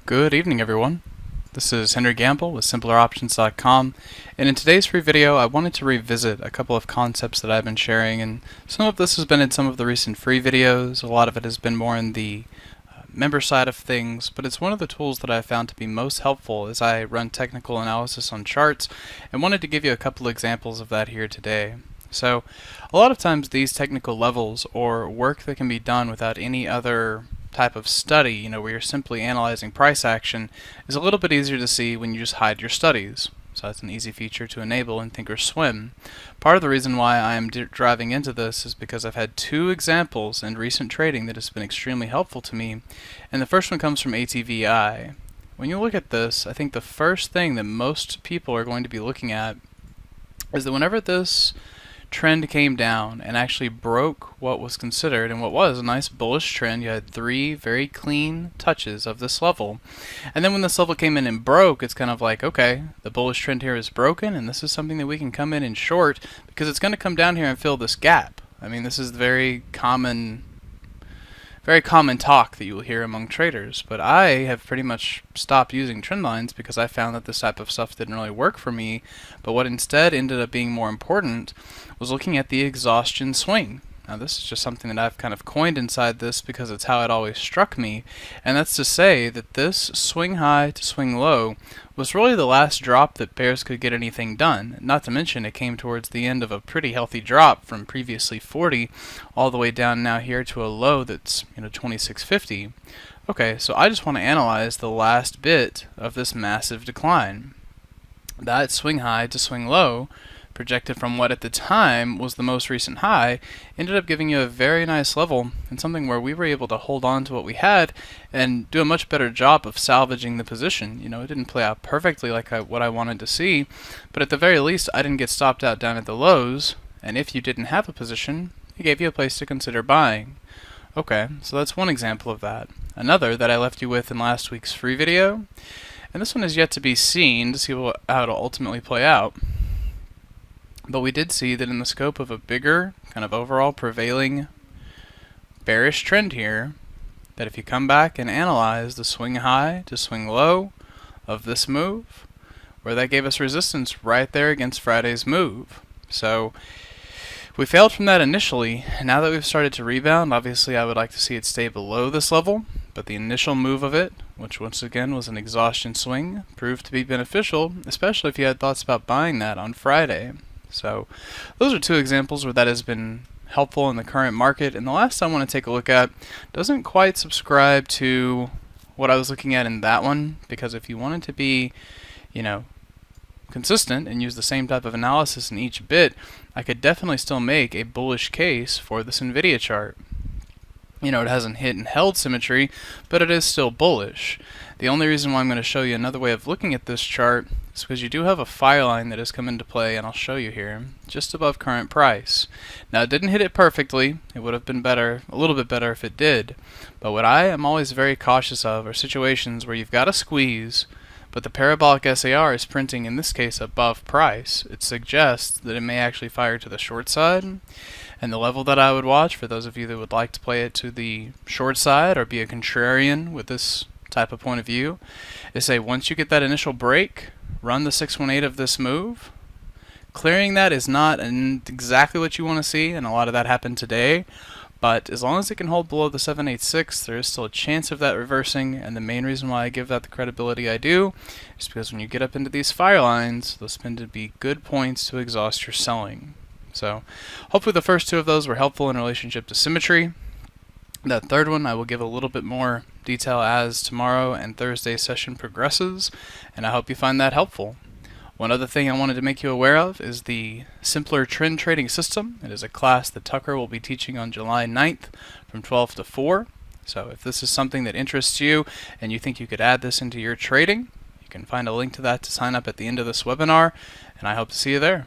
Good evening, everyone. This is Henry Gambell with SimplerOptions.com, and in today's free video I wanted to revisit a couple of concepts that I've been sharing, and some of this has been in some of the recent free videos. A lot of it has been more in the member side of things, but it's one of the tools that I've found to be most helpful as I run technical analysis on charts, and wanted to give you a couple examples of that here today. So a lot of times these technical levels, or work that can be done without any other type of study, where you're simply analyzing price action, is a little bit easier to see when you just hide your studies. So that's an easy feature to enable in Thinkorswim. Part of the reason why I am driving into this is because I've had two examples in recent trading that has been extremely helpful to me, and the first one comes from ATVI. When you look at this, I think the first thing that most people are going to be looking at is that whenever this trend came down and actually broke what was considered and what was a nice bullish trend, you had three very clean touches of this level, and then when this level came in and broke, it's kind of like, okay, the bullish trend here is broken, and this is something that we can come in and short because it's going to come down here and fill this gap. I mean, this is very common talk that you will hear among traders, but I have pretty much stopped using trend lines because I found that this type of stuff didn't really work for me. But what instead ended up being more important was looking at the exhaustion swing. Now this is just something that I've kind of coined inside this because it's how it always struck me, and that's to say that this swing high to swing low was really the last drop that bears could get anything done. Not to mention it came towards the end of a pretty healthy drop from previously 40 all the way down now here to a low that's 2650. Okay, so I just want to analyze the last bit of this massive decline. That swing high to swing low, projected from what at the time was the most recent high, ended up giving you a very nice level and something where we were able to hold on to what we had and do a much better job of salvaging the position. It didn't play out perfectly like what I wanted to see, but at the very least I didn't get stopped out down at the lows, and if you didn't have a position, it gave you a place to consider buying. Okay, so that's one example of that. Another that I left you with in last week's free video, and this one is yet to be seen to see how it'll ultimately play out. But we did see that in the scope of a bigger, kind of overall prevailing bearish trend here, that if you come back and analyze the swing high to swing low of this move, where that gave us resistance right there against Friday's move. So we failed from that initially. Now that we've started to rebound, obviously I would like to see it stay below this level, but the initial move of it, which once again was an exhaustion swing, proved to be beneficial, especially if you had thoughts about buying that on Friday. So those are two examples where that has been helpful in the current market. And the last I want to take a look at doesn't quite subscribe to what I was looking at in that one, because if you wanted to be, consistent and use the same type of analysis in each bit, I could definitely still make a bullish case for this NVIDIA chart. It hasn't hit and held symmetry, but it is still bullish. The only reason why I'm going to show you another way of looking at this chart is because you do have a fire line that has come into play, and I'll show you here, just above current price. Now it didn't hit it perfectly. It would have been better, a little bit better if it did. But what I am always very cautious of are situations where you've got a squeeze, but the parabolic SAR is printing, in this case, above price. It suggests that it may actually fire to the short side. And the level that I would watch, for those of you that would like to play it to the short side or be a contrarian with this type of point of view, is say once you get that initial break, run the 618 of this move. Clearing that is not exactly what you want to see, and a lot of that happened today. But as long as it can hold below the 786, there is still a chance of that reversing, and the main reason why I give that the credibility I do is because when you get up into these fire lines, those tend to be good points to exhaust your selling. So hopefully the first two of those were helpful in relationship to symmetry. That third one I will give a little bit more detail as tomorrow and Thursday's session progresses, and I hope you find that helpful. One other thing I wanted to make you aware of is the Simpler Trend Trading System. It is a class that Tucker will be teaching on July 9th from 12 to 4. So if this is something that interests you and you think you could add this into your trading, you can find a link to that to sign up at the end of this webinar, and I hope to see you there.